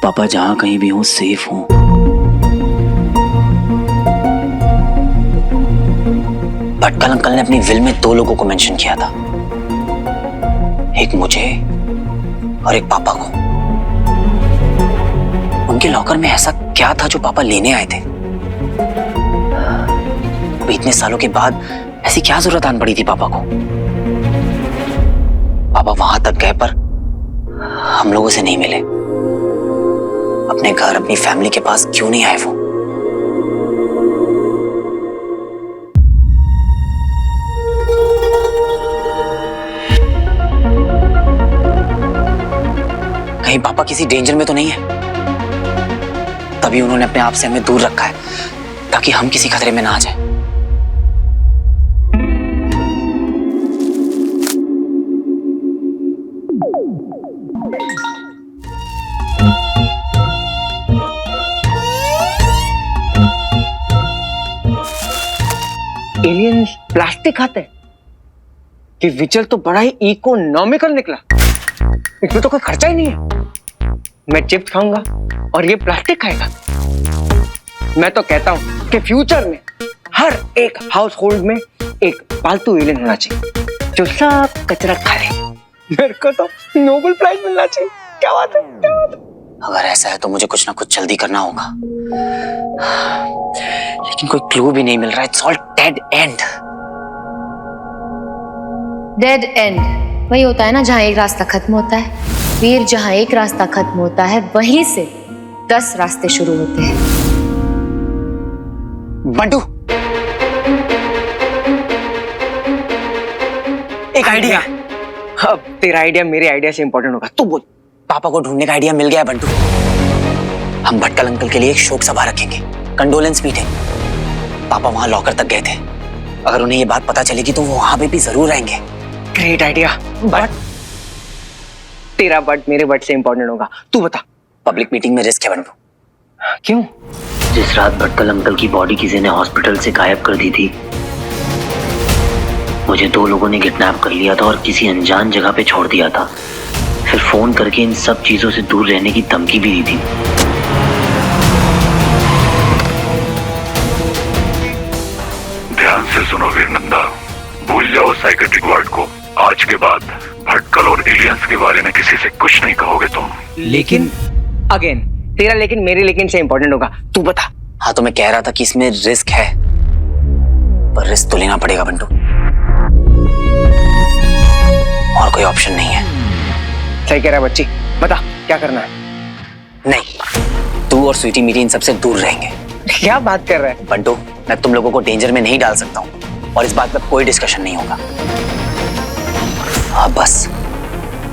पापा जहां कहीं भी हो सेफ हो। भटकल अंकल ने अपनी विल में 2 लोगों को मेंशन किया था, एक मुझे और एक पापा को। उनके लॉकर में ऐसा क्या था जो पापा लेने आए थे? अभी इतने सालों के बाद ऐसी क्या जरूरत आन पड़ी थी पापा को? पापा वहां तक गए पर हम लोगों से नहीं मिले। अपने घर अपनी फैमिली के पास क्यों नहीं आए वो? कहीं पापा किसी डेंजर में तो नहीं है? तभी उन्होंने अपने आप से हमें दूर रखा है ताकि हम किसी खतरे में ना आ जाए। एलियंस प्लास्टिक खाते हैं? कि विचल तो बड़ा ही इकोनॉमिकल निकला, इसमें तो कोई खर्चा ही नहीं है। मैं चिप्स खाऊंगा और ये प्लास्टिक खाएगा। मैं तो कहता हूं कि फ्यूचर में हर एक हाउस होल्ड में एक पालतू एलियन होना चाहिए जो सब कचरा खा ले। मेरे को तो नोबेल प्राइज मिलना चाहिए। क्या बात है, क्या बात है। अगर ऐसा है तो मुझे कुछ ना कुछ जल्दी करना होगा, लेकिन कोई क्लू भी नहीं मिल रहा है। It's all dead and. Dead and वही होता है ना जहां एक रास्ता खत्म होता है। वीर, जहां एक रास्ता खत्म होता है वहीं से 10 रास्ते शुरू होते हैं। बंटू, एक आइडिया। अब तेरा आइडिया मेरे आइडिया से इंपॉर्टेंट होगा, तू बोल। पापा को ढूंढने का आइडिया मिल गया है बंटू। हम भटकल अंकल के लिए एक शोक सभा रखेंगे, कंडोलेंस मीटिंग। पापा वहां लॉकर तक गए थे, अगर उन्हें ये बात पता चलेगी तो वो वहां पे भी जरूर रहेंगे। ग्रेट आइडिया, बट तेरा बट मेरे बट से इंपॉर्टेंट होगा, तू बता। पब्लिक मीटिंग में रिस्क है बंटू। क्यों? जिस रात भटकल अंकल की बॉडी किसी ने हॉस्पिटल से गायब कर दी थी, मुझे 2 लोगों ने किडनैप कर लिया था और किसी अनजान जगह पे छोड़ दिया था। फिर फोन करके इन सब चीजों से दूर रहने की धमकी भी दी थी। ध्यान से सुनो वीर नंदा, भूल जाओ साइकेट्रिक वार्ड को। आज के बाद भटकल और एलियंस के बारे में किसी से कुछ नहीं कहोगे तुम। लेकिन अगेन तेरा लेकिन मेरे लेकिन से इंपॉर्टेंट होगा, तू बता। हाँ, तो मैं कह रहा था कि इसमें रिस्क है, पर रिस्क तो लेना पड़ेगा बंटू, और कोई ऑप्शन नहीं है। सही कह रहा है बच्ची, बता क्या करना है। नहीं, तू और स्वीटी मेरी इन सबसे दूर रहेंगे। क्या बात कर रहा है बंटू? मैं तुम लोगों को डेंजर में नहीं डाल सकता हूँ और इस बात पर कोई डिस्कशन नहीं होगा। हाँ, बस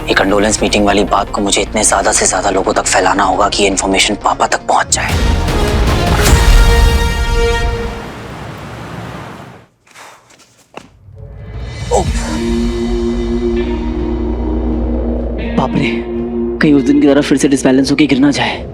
ये कंडोलेंस मीटिंग वाली बात को मुझे इतने ज्यादा से ज्यादा लोगों तक फैलाना होगा कि ये इन्फॉर्मेशन पापा तक पहुंच जाए। बाप रे, कहीं उस दिन की तरह फिर से डिसबैलेंस होके गिर ना जाए।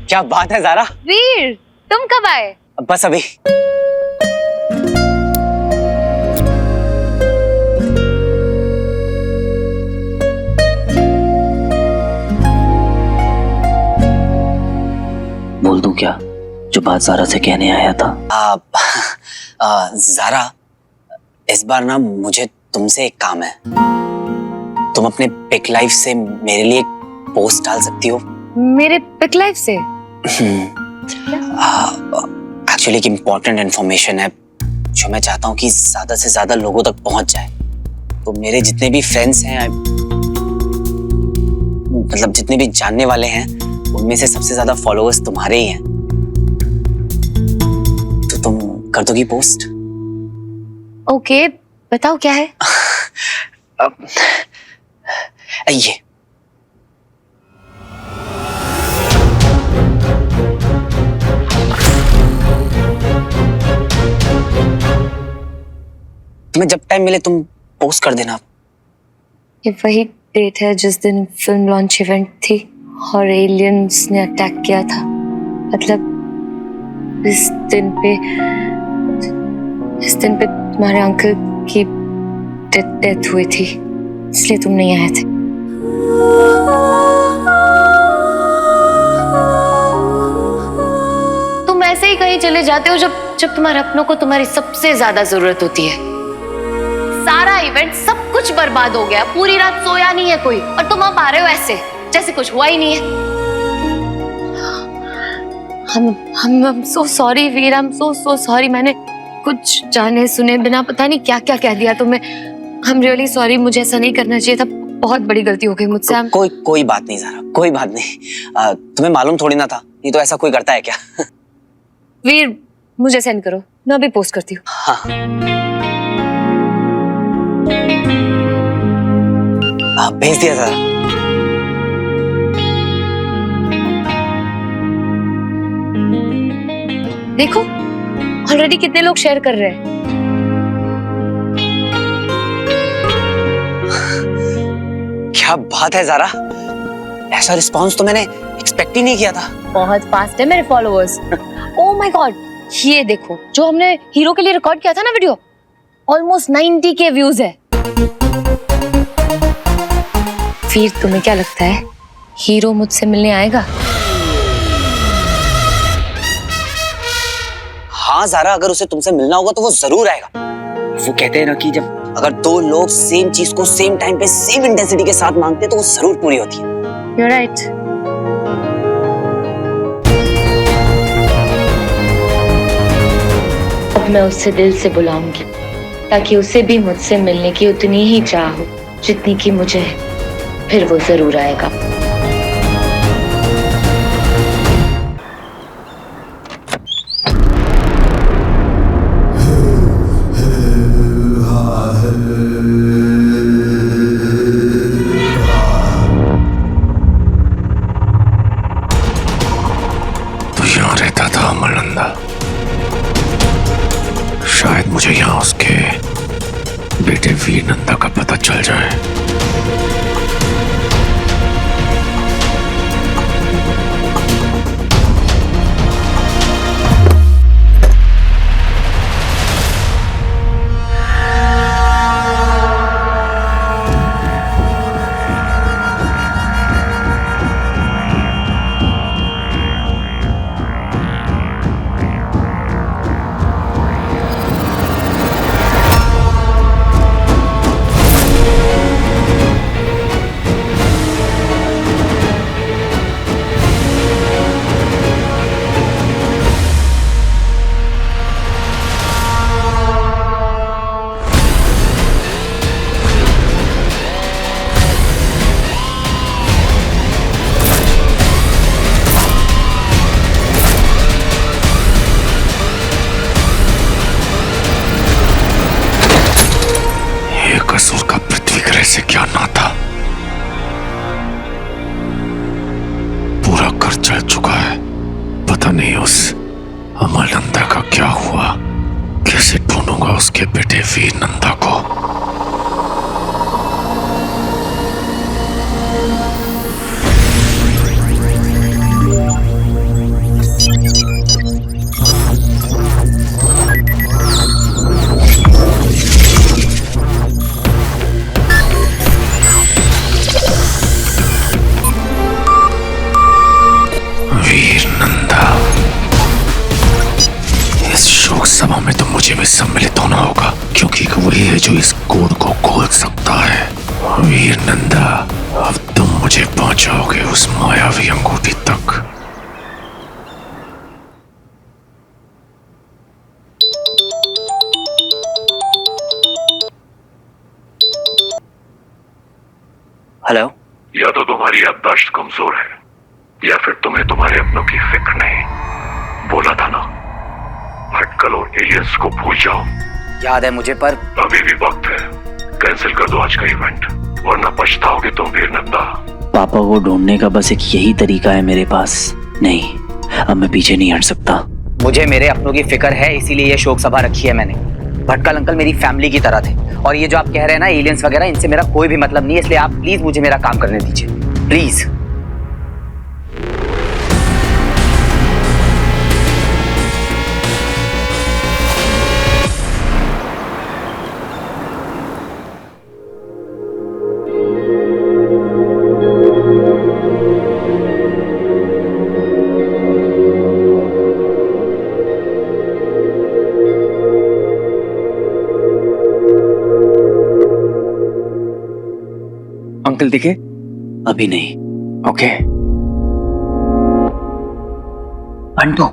क्या बात है ज़ारा? वीर, तुम कब आए? बस अभी। बोल दूं क्या जो बात ज़ारा से कहने आया था? ज़ारा, इस बार ना मुझे तुमसे एक काम है। तुम अपने पिक लाइफ से मेरे लिए एक पोस्ट डाल सकती हो? मेरे पिक लाइफ से? एक्चुअली एक इम्पोर्टेंट इन्फॉर्मेशन है जो मैं चाहता हूँ कि ज्यादा से ज्यादा लोगों तक पहुंच जाए। तो मेरे जितने भी फ्रेंड्स हैं, मतलब जितने भी जानने वाले हैं, उनमें से सबसे ज्यादा फॉलोअर्स तुम्हारे ही हैं। तो तुम कर दोगी पोस्ट? ओके, बताओ क्या है। ये तुम्हें जब टाइम मिले तुम पोस्ट कर देना। ये वही डेट है जिस दिन फिल्म लॉन्च इवेंट थी और एलियंस ने अटैक किया था। मतलब इस दिन पे तुम्हारे अंकल की डेथ हुई थी, इसलिए तुम नहीं आए थे। तुम ऐसे ही कहीं चले जाते हो जब तुम्हारे अपनों को तुम्हारी सबसे ज्यादा जरूरत होती है। सारा इवेंट सब कुछ बर्बाद हो गया, पूरी रात सोया नहीं है कोई, और तुम अब आ रहे हो ऐसे जैसे कुछ हुआ ही नहीं है। I'm so sorry Veer, I'm so sorry। मैंने कुछ जाने सुने बिना पता नहीं क्या क्या कह दिया तुम्हें। I'm really sorry, मुझे ऐसा नहीं करना चाहिए था, बहुत बड़ी गलती हो गई मुझसे। कोई बात नहीं ज़ारा, कोई बात नहीं। तुम्हें मालूम थोड़ी ना था, ये तो ऐसा कोई करता है क्या? वीर मुझे सेंड करो, मैं अभी पोस्ट करती हूँ। हाँ भेज दिया ज़ारा। देखो ऑलरेडी कितने लोग शेयर कर रहे हैं। क्या बात है ज़ारा, ऐसा रिस्पांस तो मैंने एक्सपेक्ट ही नहीं किया था। बहुत फास्ट है मेरे फॉलोअर्स। ओह माय गॉड, ये देखो जो हमने हीरो के लिए रिकॉर्ड किया था ना वीडियो, ऑलमोस्ट 90 के व्यूज है। फिर तुम्हें क्या लगता है हीरो मुझसे मिलने आएगा? हाँ ज़ारा, अगर उसे तुमसे मिलना होगा तो वो जरूर आएगा। वो कहते हैं ना कि जब अगर दो लोग सेम चीज को सेम टाइम पे सेम इंटेंसिटी के साथ मांगते हैं तो वो जरूर पूरी होती है। You're right. अब मैं उसे दिल से बुलाऊंगी ताकि उसे भी मुझसे मिलने की उतनी ही चाह हो जितनी कि मुझे है। फिर वो जरूर आएगा। तो यहाँ रहता था अमरनंदा। शायद मुझे यहाँ उसके बेटे वीर नंदा का पता चल जाए। कसूर का पृथ्वी ग्रह से क्या नाता? पूरा कर चल चुका है, पता नहीं उस अमरनंदा का क्या हुआ। कैसे ढूंढूंगा उसके बेटे वीर नंदा को। सभा में तो मुझे भी सम्मिलित होना होगा, क्योंकि वही है जो इस कोड को खोल सकता है। वीर नंदा, अब तुम मुझे पहुंचाओगे उस मायावी अंगूठी तक। हेलो। या तो तुम्हारी याददाश्त कमजोर है या फिर तुम्हें तुम्हारे अपनों की फिक्र नहीं। बोला था ना, भटकल और एलियंस को भूल जाओ। याद है मुझे, पर अभी भी वक्त है। कैंसिल कर दो आज का इवेंट, वरना पछताओगे तुम फिर नंदा। पापा को ढूंढने का बस एक यही तरीका है मेरे पास। नहीं, अब मैं पीछे नहीं हट सकता। मुझे मेरे अपनों की फिक्र है, इसीलिए ये शोक सभा रखी है मैंने। भटकल अंकल मेरी फैमिली की तरह थे, और ये जो आप कह रहे हैं ना एलियंस वगैरह, इनसे मेरा कोई भी मतलब नहीं है। इसलिए आप प्लीज मुझे मेरा काम करने दीजिए, प्लीज। अंकल दिखे? अभी नहीं। ओके। बंटू,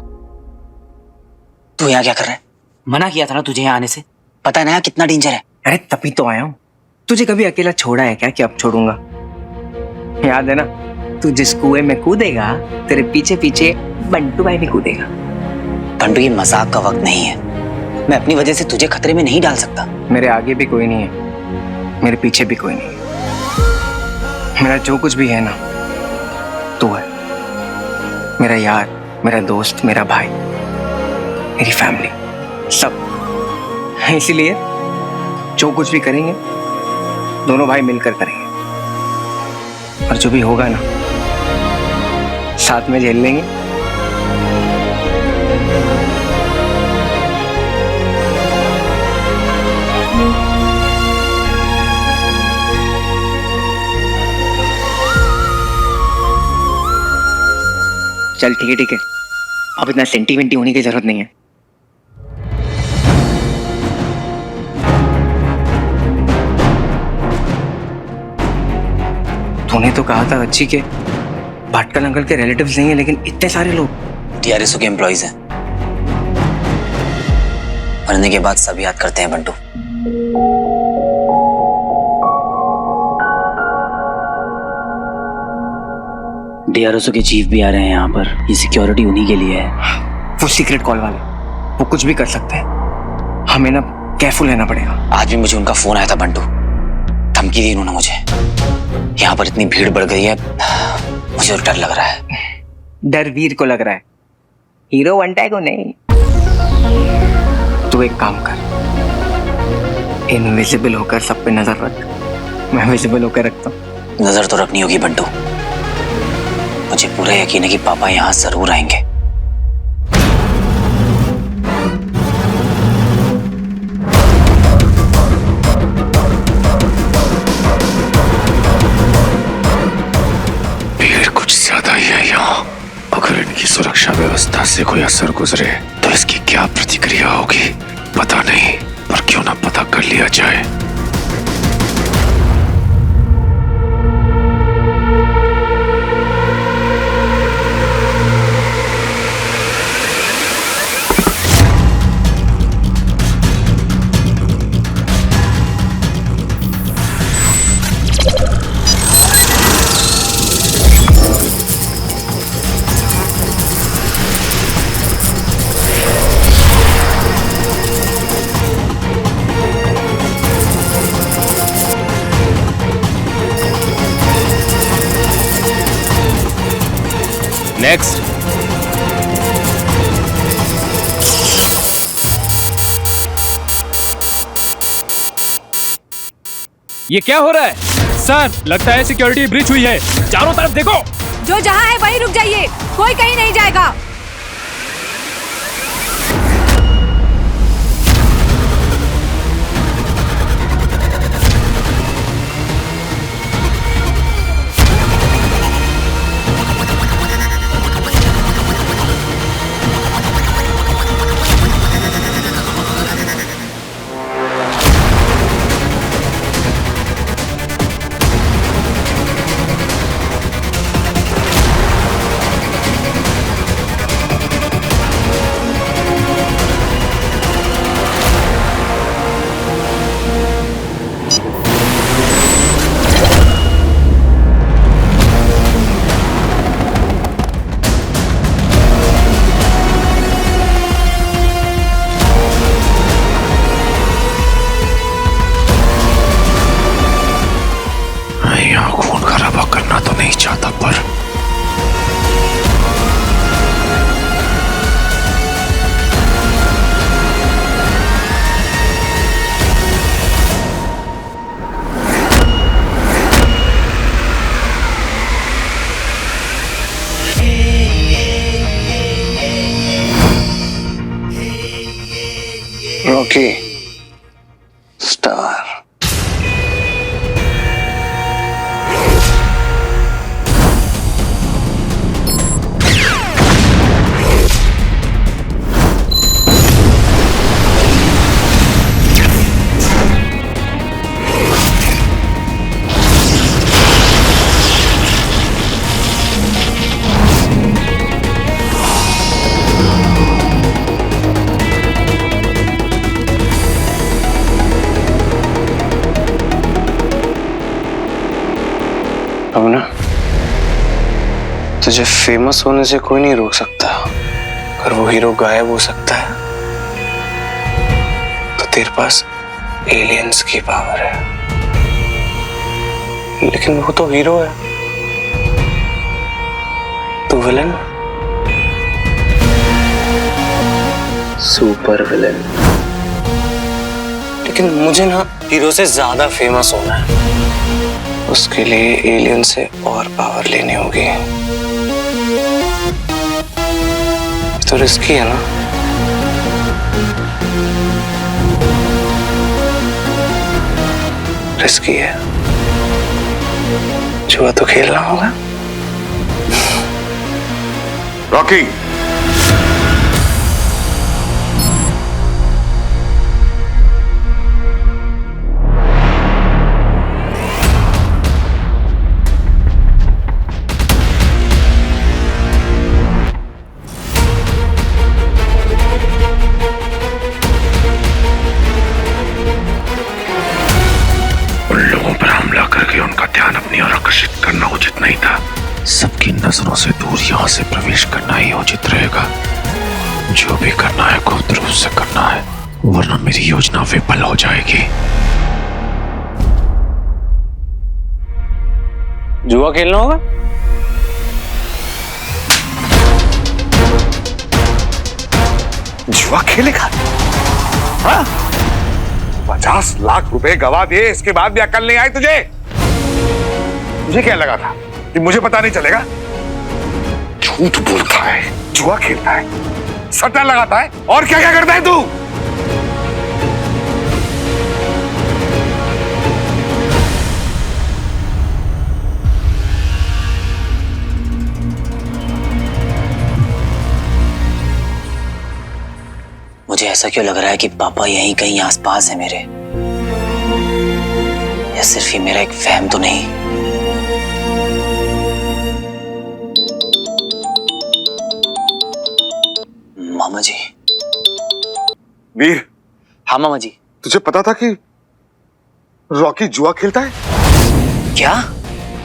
तू यहाँ क्या कर रहा है? मना किया था ना तुझे यहाँ आने से। पता है ना यहाँ कितना डेंजर है। अरे तभी तो आया हूँ। तुझे कभी अकेला छोड़ा है क्या कि अब छोड़ूंगा? याद है ना, तू जिस कुएं में कूदेगा तेरे पीछे पीछे बंटू भाई भी कूदेगा। बंटू, ये मजाक का वक्त नहीं है। मैं अपनी वजह से तुझे खतरे में नहीं डाल सकता। मेरे आगे भी कोई नहीं है, मेरे पीछे भी कोई नहीं है। मेरा जो कुछ भी है ना, तू है। मेरा यार, मेरा दोस्त, मेरा भाई, मेरी फैमिली, सब। इसीलिए जो कुछ भी करेंगे दोनों भाई मिलकर करेंगे, और जो भी होगा ना साथ में झेल लेंगे। चल ठीक है ठीक है, अब इतना सेंटीमेंटी होने की जरूरत नहीं है। तूने तो कहा था अच्छी के भटकल अंकल के रिलेटिव्स नहीं है, लेकिन इतने सारे लोग। टीआरएसओ के एम्प्लॉइज हैं। मरने के बाद सब याद करते हैं बंटू। डीआरएसओ के चीफ भी आ रहे हैं यहाँ पर। ये सिक्योरिटी उन्हीं के लिए है। वो सीक्रेट कॉल वाले, वो कुछ भी कर सकते हैं। हमें ना केयरफुल रहना पड़ेगा। आज भी मुझे उनका फोन आया था बंटू, धमकी दी उन्होंने मुझे। यहाँ पर इतनी भीड़ बढ़ गई है, मुझे और डर लग रहा है। डर वीर को लग रहा है, हीरो बनता है को नहीं। तू एक काम कर, इनविजिबल होकर सब पे नजर रख। मैं विजिबल होकर रखता हूँ। नजर तो रखनी होगी बंटू। मुझे पूरा यकीन है कि पापा यहाँ जरूर आएंगे। भीड़ कुछ ज्यादा ही है यहाँ। अगर इनकी सुरक्षा व्यवस्था से कोई असर गुजरे तो इसकी क्या प्रतिक्रिया होगी पता नहीं, पर क्यों ना पता कर लिया जाए। नेक्स्ट। ये क्या हो रहा है सर? लगता है सिक्योरिटी ब्रीच हुई है। चारों तरफ देखो। जो जहां है वहीं रुक जाइए, कोई कहीं नहीं जाएगा। Rocky star. अब ना तुझे फेमस होने से कोई नहीं रोक सकता। अगर वो हीरो गायब हो सकता है तो तेरे पास एलियंस की पावर है, लेकिन वो तो हीरो है, तो विलन, सुपर विलन। लेकिन मुझे ना हीरो से ज्यादा फेमस होना है, उसके लिए एलियन से और पावर लेनी होगी। तो रिस्की है ना? रिस्की है, जुआ तो खेलना होगा। रॉकी, उनका ध्यान अपनी ओर आकर्षित करना उचित नहीं था। सबकी नजरों से दूर यहाँ से प्रवेश करना ही उचित रहेगा। जो भी करना है गुप्त रूप से करना है, वरना मेरी योजना विफल हो जाएगी। जुआ खेलना होगा? जुआ खेलेगा? हाँ? 50 लाख रुपए गवा दिए, इसके बाद भी अकल नहीं आई तुझे? मुझे क्या लगा था कि मुझे पता नहीं चलेगा? झूठ बोलता है, जुआ खेलता है, सट्टा लगाता है, और क्या क्या करता है तू? मुझे ऐसा क्यों लग रहा है कि पापा यहीं कहीं आसपास है मेरे, या सिर्फ ये मेरा एक वहम तो नहीं? मामा जी। वीर। हाँ मामा जी। तुझे पता था कि रॉकी जुआ खेलता है? क्या?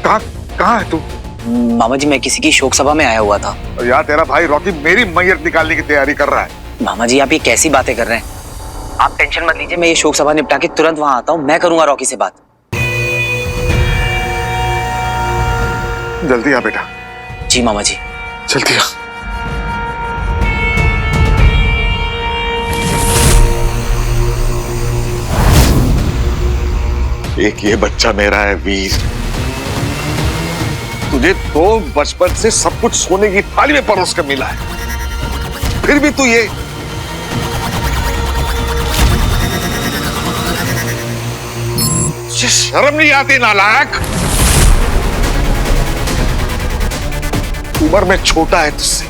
कहाँ है तू? मामा जी मैं किसी की शोक सभा में आया हुआ था। यार तेरा भाई रॉकी मेरी मैयत निकालने की तैयारी कर रहा है। मामा जी आप ये कैसी बातें कर रहे हैं? आप टेंशन मत लीजिए, मैं ये शोक सभा निपटा के तुरंत वहां आता हूँ। मैं करूंगा रॉकी से बात। जल्दी आ बेटा। जी मामा जी। जल्दी आ। एक ये बच्चा मेरा है वीर। तुझे तो बचपन से सब कुछ सोने की थाली में परोस कर मिला है, फिर भी तू ये शर्म नहीं आती नालायक? उम्र में छोटा है तुझसे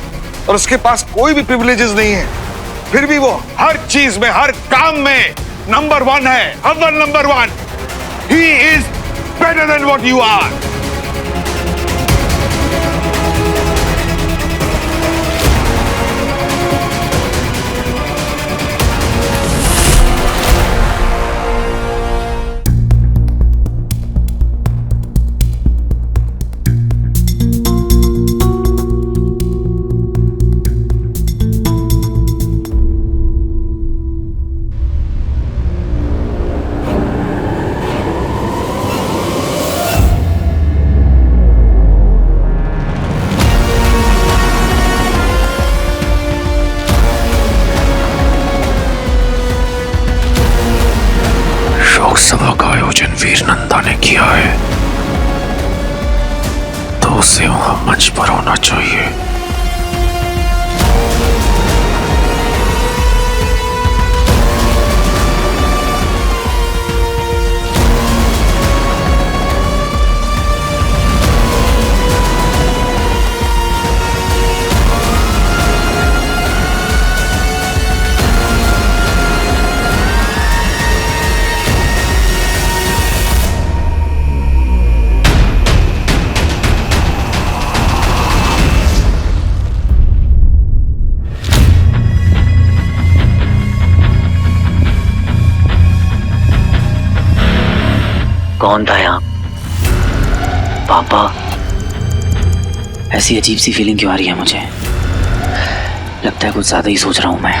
और उसके पास कोई भी प्रिविलेजेस नहीं है, फिर भी वो हर चीज में, हर काम में नंबर 1 है, अव्वल number 1। He is better than what you are. सभा का आयोजन वीर नंदा ने किया है, तो उसे वहां मंच पर होना चाहिए। कौन था यहाँ? पापा? ऐसी अजीब सी फीलिंग क्यों आ रही है मुझे? लगता है कुछ ज्यादा ही सोच रहा हूं मैं।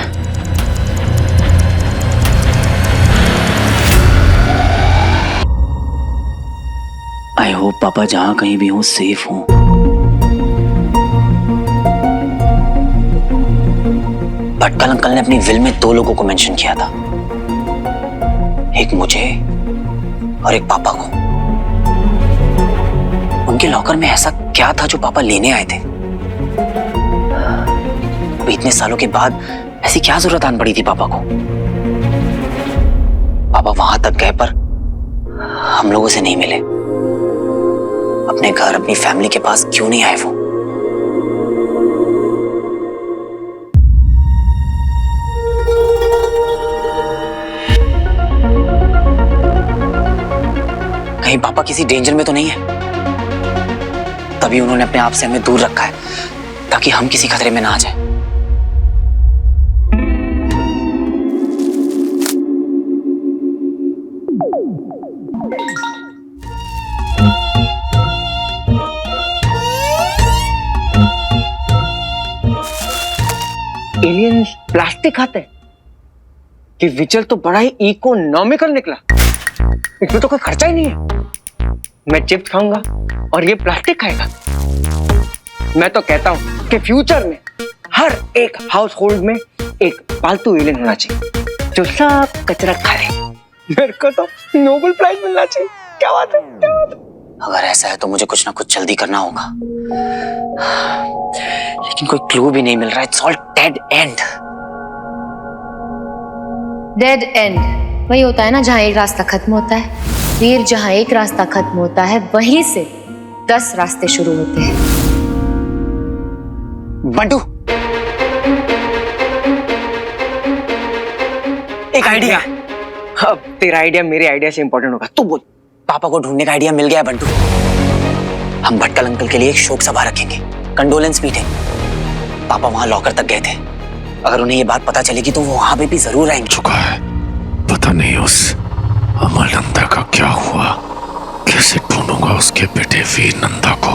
आई होप पापा जहां कहीं भी हो सेफ हो। भटकल अंकल ने अपनी विल में 2 लोगों को मेंशन किया था, एक मुझे और एक पापा को। उनके लॉकर में ऐसा क्या था जो पापा लेने आए थे? इतने सालों के बाद ऐसी क्या जरूरत आन पड़ी थी पापा को? पापा वहां तक गए पर हम लोगों से नहीं मिले। अपने घर अपनी फैमिली के पास क्यों नहीं आए वो? कहीं पापा किसी डेंजर में तो नहीं है? तभी उन्होंने अपने आप से हमें दूर रखा है ताकि हम किसी खतरे में ना आ जाए। एलियंस प्लास्टिक खाते हैं? कि विचल तो बड़ा ही इकोनॉमिकल निकला। इसमें तो कोई खर्चा ही नहीं है। मैं चिप्स खाऊंगा और ये प्लास्टिक खाएगा। मैं तो कहता हूं कि फ्यूचर में हर एक हाउस होल्ड में एक पालतू एलियन होना चाहिए जो सब कचरा खा ले। मेरे को तो नोबेल प्राइज मिलना चाहिए। क्या बात है, क्या बात है। अगर ऐसा है तो मुझे कुछ ना कुछ जल्दी करना होगा, लेकिन कोई क्लू भी नहीं मिल रहा है। It's all dead and. Dead and वही होता है ना जहां एक रास्ता खत्म होता है। वीर, जहां एक रास्ता खत्म होता है वहीं से 10 रास्ते शुरू होते हैं। बंटू, एक आइडिया। अब तेरा आइडिया मेरे आइडिया से इंपॉर्टेंट होगा, तू बोल। पापा को ढूंढने का आइडिया मिल गया है बंटू। हम भटकल अंकल के लिए एक शोक सभा रखेंगे, कंडोलेंस मीटिंग। पापा वहां लॉकर तक गए थे। अगर उन्हें ये बात पता चलेगी तो वो वहां पे भी जरूर आएंगे। चुका है, पता नहीं उस अमल नंदा का क्या हुआ। कैसे ढूंढूंगा उसके बेटे वीर नंदा को।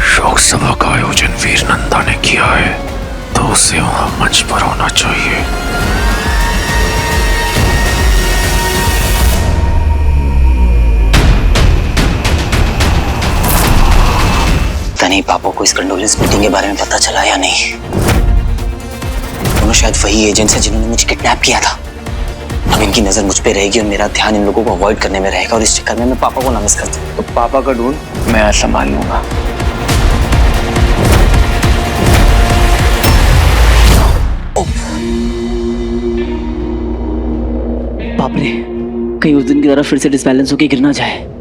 शोक सभा का आयोजन वीर नंदा ने किया है तो उसे वहां मंच पर होना चाहिए। पता नहीं पापा को इस कंडोलेंस मीटिंग के बारे में पता चला या नहीं। दोनों शायद वही एजेंट्स हैं जिन्होंने मुझे किडनैप किया था। अब इनकी नजर मुझ पे रहेगी और मेरा ध्यान इन लोगों को अवॉइड करने में रहेगा, और इस चक्कर में मैं पापा को ना मिस कर दूं। तो पापा का ढूंढ मैं आज संभाल लूंगा। बाप रे, कहीं उस दिन की तरह फिर से डिसबैलेंस होके गिर ना जाए।